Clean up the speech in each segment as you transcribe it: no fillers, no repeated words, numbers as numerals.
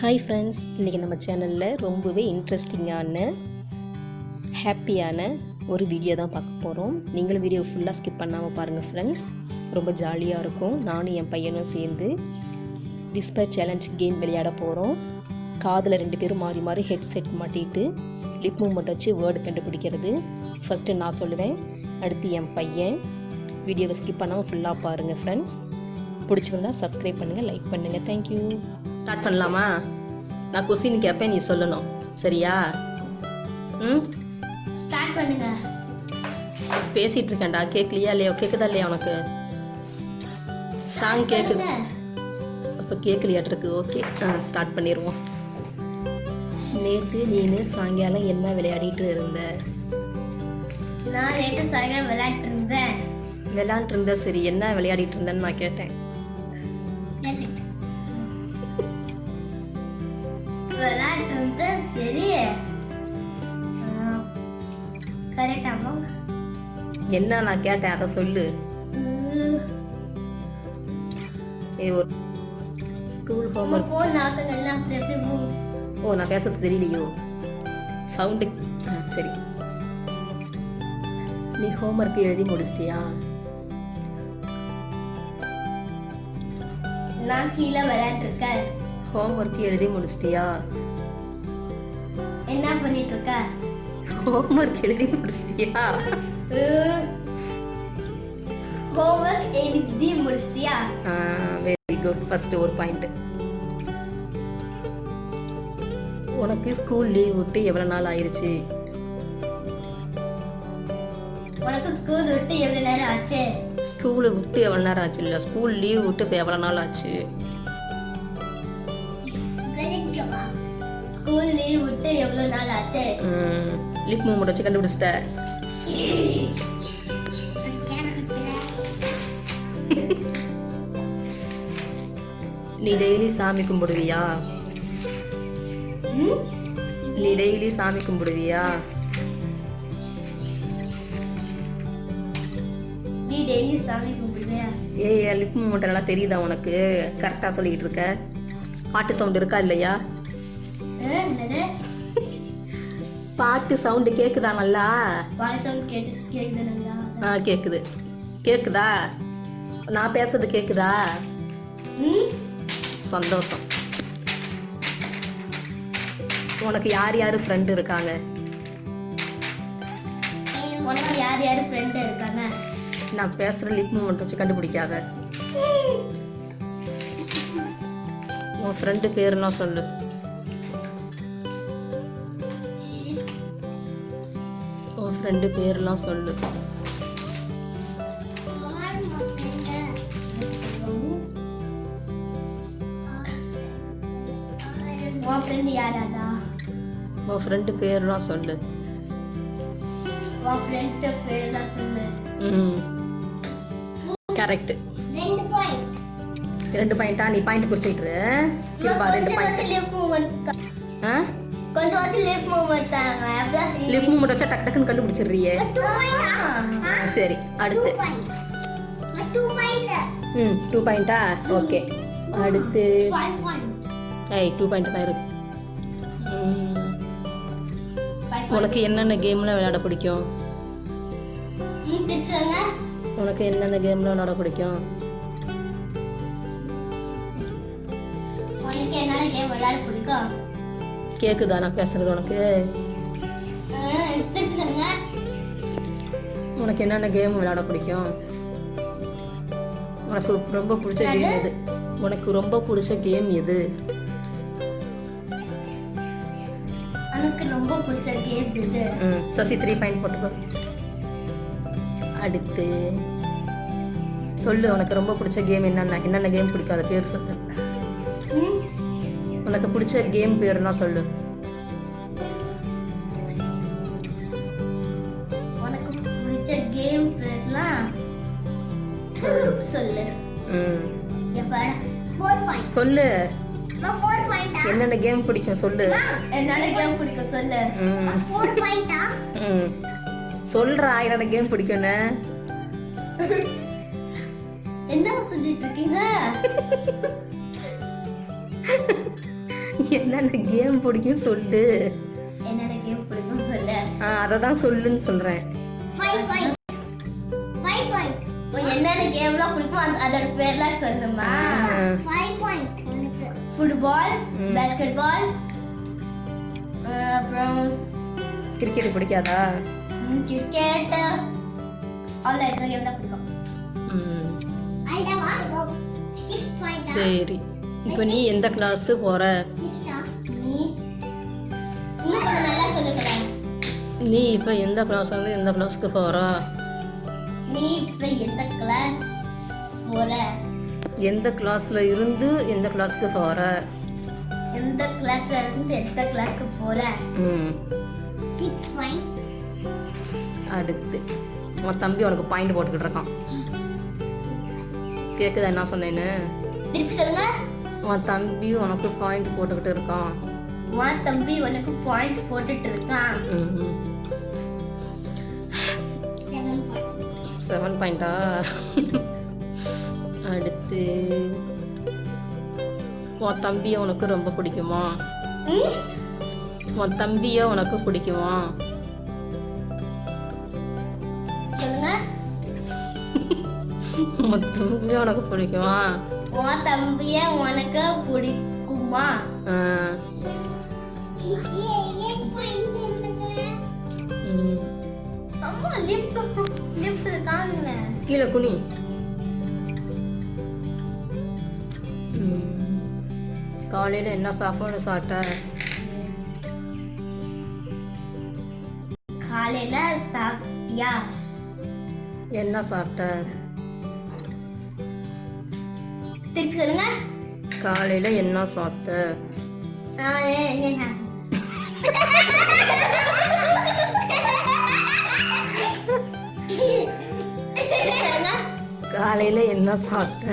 Hi friends, இன்றைக்கி நம்ம சேனலில் ரொம்பவே இன்ட்ரெஸ்டிங்கான ஹாப்பியான ஒரு வீடியோ தான் பார்க்க போகிறோம். நீங்களும் வீடியோ ஃபுல்லாக ஸ்கிப் பண்ணாமல் பாருங்கள் ஃப்ரெண்ட்ஸ். ரொம்ப ஜாலியாக இருக்கும். நானும் என் பையனும் சேர்ந்து விஸ்பர் சேலஞ்ச் கேம் விளையாட போகிறோம். காதில் 2 பேரும் மாறி மாறி ஹெட்செட் மாட்டிட்டு லிப் மூவ்மெண்ட் வச்சு வேர்டு கண்டுபிடிக்கிறது. ஃபஸ்ட்டு நான் சொல்லுவேன், அடுத்து என் பையன். வீடியோவை ஸ்கிப் பண்ணாமல் ஃபுல்லாக பாருங்கள் ஃப்ரெண்ட்ஸ். பிடிச்சிருந்தா சப்ஸ்கிரைப் பண்ணுங்கள், லைக் பண்ணுங்கள். தேங்க்யூ. ஸ்டார்ட் பண்ணலாமா? நான் கொஸ்டின் கேட்பேன், நீ சொல்லணும், சரியா? ஸ்டார்ட் பண்ணுங்க. பேசிட்டு இருக்கேன்டா, கேட்கலையா இல்லையா? கேட்குதா இல்லையா உனக்கு? சாங் கேட்குது. அப்போ கேட்கலையாட்டிருக்கு. ஓகே, ஸ்டார்ட் பண்ணிடுவோம். நேற்று நீனு சாயங்காலம் என்ன விளையாடிட்டு இருந்த? நான் நேற்று சாயங்காலம் விளையாண்டு இருந்த. சரி, என்ன விளையாடிட்டு இருந்தேன்னு நான் கேட்டேன். சரி, கரெக்டாமா? என்ன நான் கேட்டேன் அதை சொல்லு. School homework. ஓ, நான் பேசுறது தெரியலையோ? சவுண்டு. சரி, நீ ஹோம்வொர்க் எழுதி முடிச்சிட்டியா? நான் கீழே விளையாட்டு இருக்கேன். ஹோம்வொர்க் எழுதி முடிச்சிட்டியா? என்ன பண்ணிட்டு இருக்க? ஹோம்வொர்க் எழுதி முடிச்சிட்டியா? ஹோம்வொர்க் எழுதி முடிச்சிட்டியா? Very good. ஃபர்ஸ்ட் ஒரு பாயிண்ட். உனக்கு ஸ்கூல் லீவ் விட்டு எவ்வளவு நாள் ஆயிருச்சு? உனக்கு ஸ்கூல் விட்டு எவ்வளவு நேரம் ஆச்சு? ஸ்கூல் விட்டு எவ்வளவு நேரம் ஆச்சு இல்ல, ஸ்கூல் லீவ் விட்டு இப்போ எவ்வளவு நாள் ஆச்சு? ஸ்கூல் லீவ் விட்டு எவ்வளவு நாள் ஆச்சு? லிப் மூவ்மெண்ட் வச்சு கண்டுபிடிச்சிட்ட. நீ டெய்லி சாமி கும்பிடுவியா? நீ டெய்லி சாமி கும்பிடுவியா? நீ டெய்லி சாமி கும்பிடுவியா? ஏய், லிப் மூவ்மெண்ட் எல்லாம் தெரியுதா உனக்கு? கரெக்டா சொல்லிட்டு இருக்க. பாட்டு சவுண்ட் இருக்கா இல்லையா? பாட்டு சவுண்ட் கேக்குதா நல்லா? பாட்டு சவுண்ட் கேக்குது நல்லா? கேக்குது. கேக்குதா? நான் பேசுறது கேக்குதா? சந்தோஷம். உனக்கு யார் யாரு ஃப்ரெண்ட் இருக்காங்க? உனக்கு யார் யாரு ஃப்ரெண்ட் இருக்காங்க? நான் பேசுற லிப் மூவ்மெண்ட் வச்சு கண்டுபிடிக்காத. உன் ஃப்ரெண்டு பேருலாம் சொல்லு. உன் ஃப்ரெண்டு பேர்லாம் சொல்லு. உன் ஃப்ரெண்ட் யாராடா? உன் ஃப்ரெண்டு பேர்லாம் சொல்லு. உன் ஃப்ரெண்ட் பேர்லாம் சொல்லு. கரெக்ட். 2 பாயிண்டா? நீ பாயிண்ட் குறிச்சிட்டு கிருபா. 2 பாயிண்ட். கொஞ்சம் வச்சு லிப் மூவ்மெண்ட் தாங்க. லிப் மூவ்மெண்ட் வச்சா டக் டக்குன்னு கண்டுபிடிச்சிடுறியே. சரி, அடுத்து 2 பாயிண்டா? ஓகே, அடுத்து 2 பாயிண்ட் தான் இருக்கு. உனக்கு என்னென்ன கேம்ல விளையாட பிடிக்கும்? உனக்கு என்னென்ன கேம்ல விளையாட பிடிக்கும்? உனக்கு என்னென்ன கேம் விளையாட பிடிக்கும்? கேக்குதா நான் பேசுறது உனக்கு? உனக்கு என்னென்ன கேம் விளையாட பிடிக்கும்? உனக்கு ரொம்ப பிடிச்ச கேம் எது? உனக்கு ரொம்ப பிடிச்ச கேம் எது? எனக்கு ரொம்ப பிடிச்ச கேம் எது? சசி 3 பாயிண்ட் போட்டுக்கோ. அடுத்து சொல்லு, உனக்கு ரொம்ப பிடிச்ச கேம் என்னென்ன கேம் பிடிக்கும்? அதை பேர் சொல்லு. உனக்கு பிடிச்ச கேம் பேர்னா சொல்லு. உனக்கு பிடிச்ச கேம் பேர்னா சொல்லு. சொல்லு, என்னென்ன கேம் பிடிக்கும் சொல்லு. என்னென்ன கேம் பிடிக்கும் சொல்லு. சொல்றா, என்னென்ன கேம் பிடிக்கும்னு. என்ன சொல்லிட்டு இருக்கீங்க? என்னென்ன கேம் பிடிக்கும் சொல்லு. என்னென்ன கேம் பிடிக்கும் சொல்லு. அதை தான் சொல்லுன்னு சொல்றேன். என்னென்ன கேம்லாம் பிடிக்கும் அதோட பேர்லாம் சொல்லுமா. ஃபுட்பால், பாஸ்கெட் பால், அப்புறம் கிரிக்கெட் பிடிக்காதா? கிரிக்கெட், அவ்வளோ கேம் தான் பிடிக்கும். சரி, இப்போ நீ எந்த கிளாஸ் போற? நீ இப்போ எந்த கிளாஸ் வந்து எந்த கிளாஸ்க்கு போற? நீ இப்போ எந்த கிளாஸ் போற? எந்த கிளாஸ்ல இருந்து எந்த கிளாஸ்க்கு போற? எந்த கிளாஸ்ல இருந்து எந்த கிளாஸ்க்கு போற? அடுத்து உன் தம்பி உனக்கு பாயிண்ட் போட்டுக்கிட்டு இருக்கான். கேக்குதா என்ன சொன்னேன்னு? திருப்பி சொல்லுங்க. உன் தம்பி உனக்கு பாயிண்ட் போட்டுக்கிட்டு இருக்கான். உன் தம்பி உனக்கு பாயிண்ட் போட்டுட்டு இருக்கான். 7 பாயிண்டா? அடுத்து உன் தம்பியை உனக்கு ரொம்ப பிடிக்குமா? உன் தம்பியை உனக்கு பிடிக்குமா? சொல்லுங்க. உன் தம்பியை உனக்கு பிடிக்குமா? உன் தம்பியை உனக்கு பிடிக்குமா? அம்மா லிஃப்ட் காணுங்க. கீழே குனி. காலையில என்ன சாப்பாடு சாப்பிட்ட? காலையில சாப்பிட்டியா? என்ன சாப்பிட்ட? திருப்பி சொல்லுங்க. காலையில என்ன சாப்பிட்ட? காலையில என்ன சாப்பிட்ட?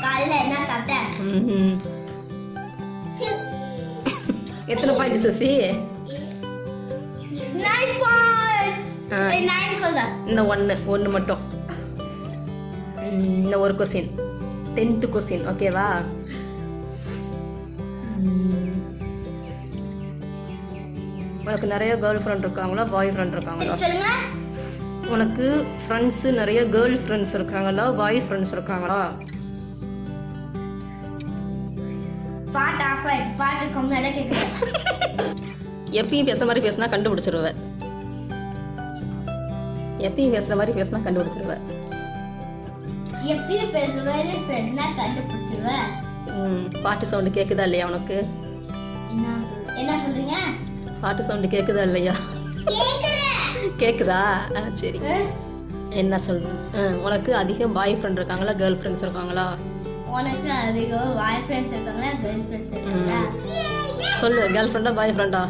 காலையில என்ன சாப்பிட்ட? எத்தனை பாயிண்ட் சுசி? 9 பாயிண்ட். இந்த ஒன்னு மட்டும். இந்த ஒரு கொஸ்டின் 10th கொஸ்டின் ஓகேவா? உனக்கு நிறைய கேர்ள் ஃப்ரெண்ட் இருக்காங்களா பாய் ஃப்ரெண்ட் இருக்காங்களா? உனக்கு ஃப்ரெண்ட்ஸ் நிறைய கேர்ள் ஃப்ரெண்ட்ஸ் இருக்காங்களா பாய் ஃப்ரெண்ட்ஸ் இருக்காங்களா? பாட் ஆஃப் ஆயிடு. பாட் கம்மியால கேக்குறேன். எப்பயும் பேசுற மாதிரி பேசினா கண்டுபிடிச்சிருவ. எப்பயும் பேசுற மாதிரி பேசினா கண்டுபிடிச்சிருவ. எப்பயும் பேசுற மாதிரி பேசினா கண்டுபிடிச்சிருவ. பாட்டு சவுண்ட் கேக்குதா இல்லையா உனக்கு? என்ன சொல்றீங்க? பாட்டு சவுண்ட் கேக்குதா இல்லையா? கேக்குதா? சரி. என்ன சொல்ற? உனக்கு அதிகம் பாய் ஃப்ரெண்ட் இருக்காங்களா கேர்ள் ஃப்ரெண்ட்ஸ் இருக்காங்களா? உனக்கு அதிகம் பாய் ஃப்ரெண்ட்ஸ் இருக்காங்களா கேர்ள் ஃப்ரெண்ட்ஸ் இருக்காங்களா? சொல்லு. கேர்ள் ஃப்ரெண்டா பாய் ஃப்ரெண்டா?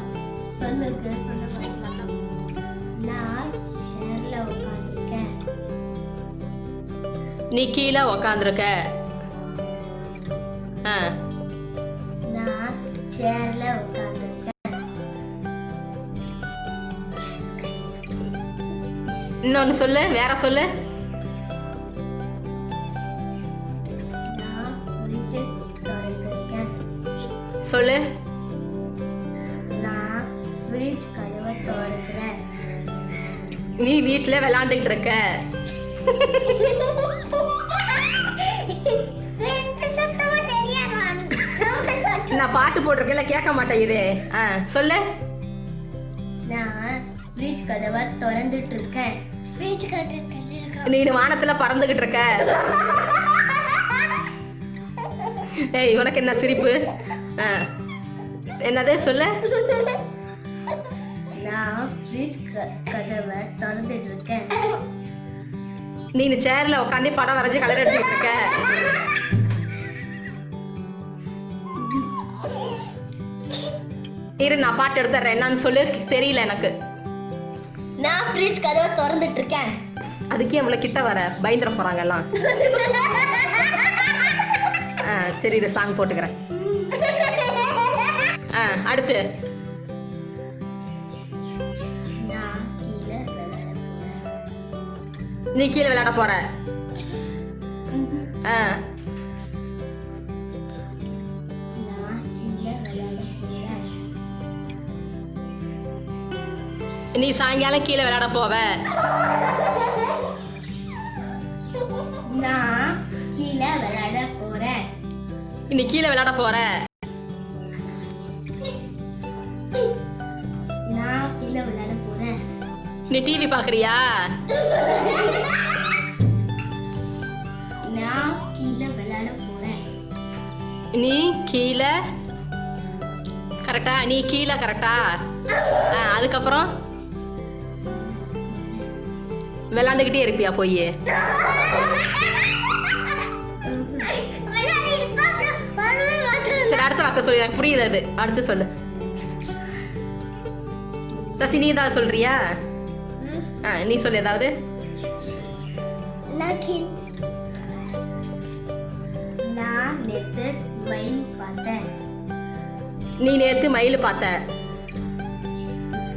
சொல்லு. கேர்ள் ஃப்ரெண்டா பாய் ஃப்ரெண்டா? நான் சேர்ல உட்கார்ந்திருக்கேன். நீ கீழே உட்கார்ந்திருக்க. நான் சேர்ல உட்கார்ந்திருக்கேன். இன்னொன்னு சொல்லு. வேற சொல்லு. சொல்லு. நான் ஃப்ரிட்ஜ் கதவை திறக்கிறேன். நீ வீட்ல விளையாண்டுட்டு இருக்க. நான் பாட்டு போட்டிருக்கேன்ல கேட்க மாட்டேன் இது. சொல்லு. நான் ஃப்ரிட்ஜ் கதவை திறந்துட்டு இருக்கேன். ஃப்ரிட்ஜ் கதவை நீ வானத்துல பறந்துகிட்டு இருக்க. ஏய் உனக்கு என்ன சிரிப்பு? என்னது சொல்லு. நான் ஃப்ரிட்ஜ் கதவை திறந்துட்டு இருக்கேன். நீ சேர்ல உட்காந்து படம் வரைஞ்சு கலர் அடிச்சுட்டு இருக்க. இரு நான் பாட்டு எடுத்துறேன். என்னன்னு சொல்லு. தெரியல எனக்கு. நான் ஃப்ரிட்ஜ் கதவை திறந்துட்டு இருக்கேன். அதுக்கே நம்மள கிட்ட வர பயந்துட போறாங்க எல்லாம். சரி இது சாங் போட்டுக்கிறேன். அடுத்து நீ கீழே விளையாட போற. நீ சாயங்காலம் கீழே விளையாட போவ. நான் கீழே விளையாட போறேன். நீ கீழே விளையாட போற. நான் கீழே விளையாட போறேன். நீ டிவி பாக்குறியா? நான் கீழே விளையாட போறேன். நீ கீழே கரெக்டா? நீ கீழே கரெக்டா? அதுக்கப்புறம் விளையாண்டுக்கிட்டே இருப்பியா போய்? சரி, அடுத்த வாக்க சொல்லு, எனக்கு புரியுது. அது அடுத்து சொல்லு. சசி, நீ ஏதாவது சொல்றியா? நீ சொல்லு ஏதாவது. நான் நேத்து மயில் பார்த்தேன். நீ நேத்து மயில் பார்த்த.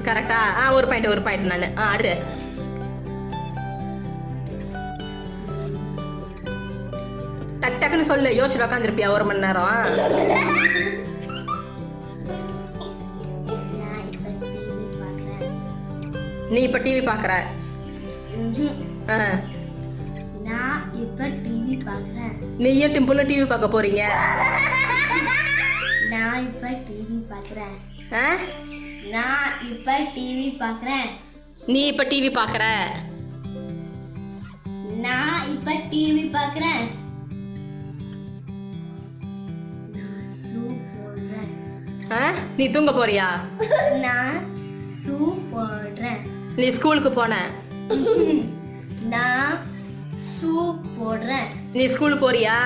கரெக்டா? ஒரு பாயிண்ட் நான். அடுத்து டக் டக்குன்னு சொல்லு. யோசிச்சு உட்காந்துருப்பியா ஒரு மணி நேரம்? நீ இப்ப டிவி பாக்குற. நான் இப்ப டிவி பாக்குறேன். நீயே டிம்பிள் டிவி பார்க்க போறீங்க. நான் இப்ப டிவி பாக்குறேன். நான் இப்ப டிவி பாக்குறேன். நீ இப்ப டிவி பாக்குற. நான் இப்ப டிவி பாக்குறேன். நீ தூங்க போறியா? நான் ஷூ போடுறேன். நீ ஸ்கூலுக்கு போன. நான் ஷூ போடுறேன். நீ ஸ்கூல் போறியா?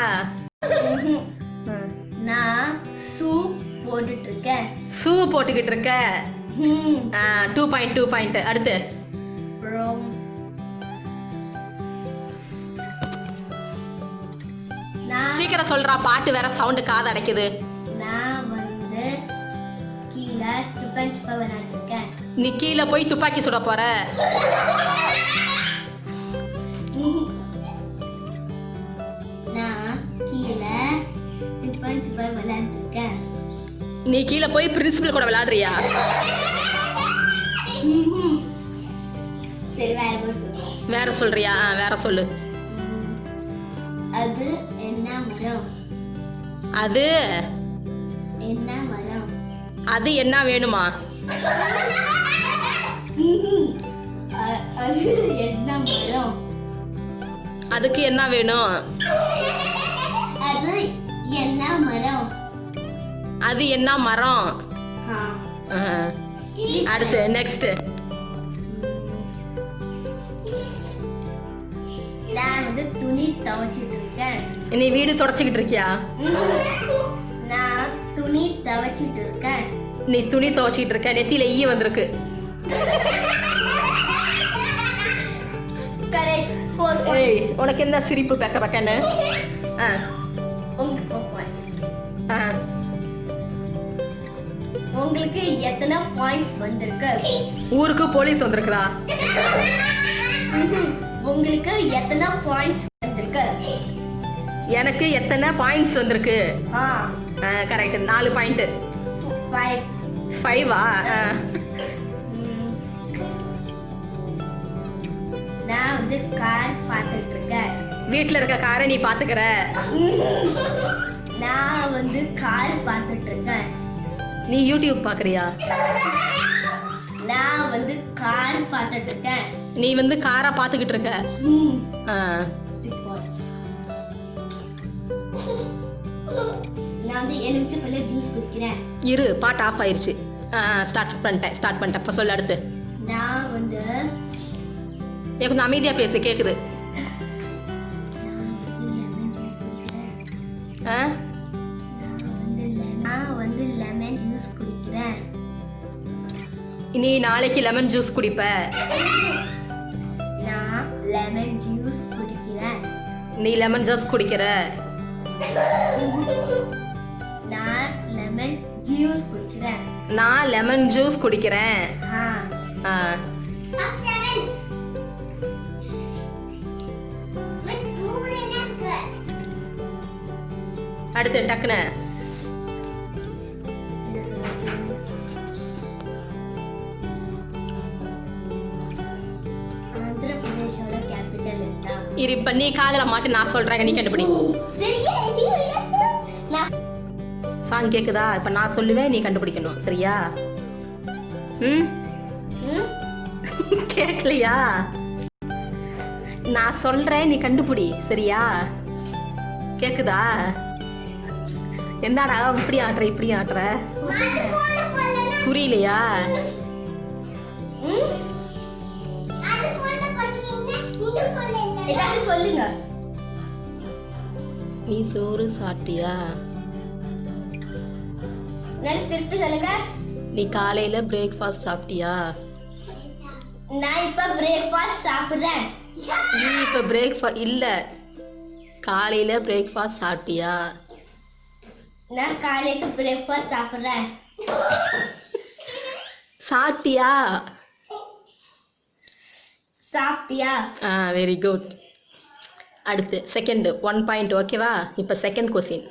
நான் ஷூ போட்டுட்டு இருக்கேன். ஷூ போட்டுக்கிட்டு இருக்க. 2 பாயிண்ட். அடுத்து சீக்கிரம் சொல்றா, பாட்டு வேற சவுண்ட் காது அடைக்குது. நான் வந்து கீழே துப்பாக்கி விளையாட்டு இருக்கேன். நீ கீழே போய் துப்பாக்கி சுட போற. நான் கீழே துப்பாக்கி விளையாட்டு இருக்கேன். நீ கீழே போய் பிரின்சிபல் கூட விளையாடுறியா? சரி, வேற சொல்றியா? வேற சொல்லு. அது என்ன மரம்? அது என்ன மரம்? அது என்ன வேணுமா? அது என்ன மரம்? அதுக்கு என்ன வேணும்? அது என்ன மரம்? அது என்ன மரம்? அடுத்து நெக்ஸ்ட். நான் வந்து துணி துவைச்சிட்டு இருக்கேன். நீ வீடு தொடச்சிக்கிட்டு இருக்கியா? நான் துணி துவைச்சிட்டு இருக்கேன். நீ துணி துவைச்சிட்டு இருக்க. நெத்தியில ஈ வந்திருக்கு. உனக்கு என்ன சிரிப்பு பக்க பக்கன்னு? உங்களுக்கு எத்தனை பாயிண்ட்ஸ் வந்திருக்கு? ஊருக்கு போலீஸ் வந்திருக்குதா? உங்களுக்கு எத்தனை பாயிண்ட்ஸ் வந்திருக்கு? எனக்கு எத்தனை பாயிண்ட்ஸ் வந்திருக்கு? கரெக்ட். 4 பாயிண்ட். 5. நான் வந்து கார் பார்த்துட்டு இருக்கேன். வீட்ல இருக்க காரை நீ பாத்துக்கற. நான் வந்து கார் பார்த்துட்டு இருக்கேன். நீ யூடியூப் பாக்குறியா? நான் வந்து கார் பார்த்துட்டு இருக்கேன். நீ வந்து காரை பாத்துக்கிட்டு இருக்க. நான் வந்து எலுமிச்சை ஜூஸ் குடிக்கிறேன். இரு, பாட்டு ஆஃப் ஆயிருச்சு. ஸ்டார்ட் பண்ணிட்டேன். இப்ப சொல்லு அடுத்து. நான் வந்து கொஞ்சம் அமைதியா பேசு, கேக்குது. நான் வந்து லெமன் ஜூஸ் குடிக்கிறேன். நீ நாளைக்கு லெமன் ஜூஸ் குடிப்ப. நான் லெமன் ஜூஸ் குடிக்கிறேன். நீ லெமன் ஜூஸ் குடிக்கிற. நான் லெமன் ஜூஸ் குடிக்கிறேன். நான் லெமன் ஜூஸ் குடிக்கிறேன். அடுத்து டக்குனு. இரு இப்ப நீ காதுல மாட்டு நான் சொல்றேன் நீ கண்டுபிடி. சாங் கேக்குதா? இப்ப நான் சொல்லுவேன் நீ கண்டுபிடிக்கணும் சரியா? கேக்கலையா? நான் சொல்றேன் நீ கண்டுபிடி சரியா? கேக்குதா? என்னடா இப்படி ஆட்டுற இப்படி ஆட்டுற? புரியலையா? சொல்லுங்க. நீ சோறு சாப்பிட்டியா? திருப்பி சொல்லுங்க. நீ காலையில பிரேக்ஃபாஸ்ட் சாப்பிட்டியா? நான் இப்ப பிரேக்ஃபாஸ்ட் சாப்பிடுறேன். நீ இப்ப பிரேக்ஃபாஸ்ட் இல்ல, காலையில பிரேக்ஃபாஸ்ட் சாப்பிட்டியா? நான் காலையில பிரேக்ஃபாஸ்ட் சாப்பிடுறேன். சாப்பிட்டியா? சாப்பிட்டியா? Very good. அடுத்து செகண்ட் 1 பாயிண்ட் ஓகேவா? இப்போ செகண்ட் கொஸ்டின்.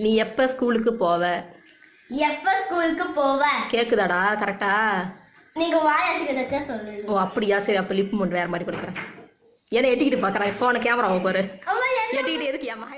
நீ எப்போ ஸ்கூலுக்கு போவ? எப்போ ஸ்கூலுக்கு போவ? கேக்குதாடா கரெக்டா? நீங்க வாயாச்சுக்கிறத சொல்லுங்க. ஓ அப்படியா? சரி அப்போ லிப் மூமெண்ட் வேற மாதிரி கொடுக்குறேன். ஏன்னா எட்டிக்கிட்டு பார்க்குறேன் ஃபோனை கேமராவை பாரு. எட்டிக்கிட்டு எதுக்கு ஏமா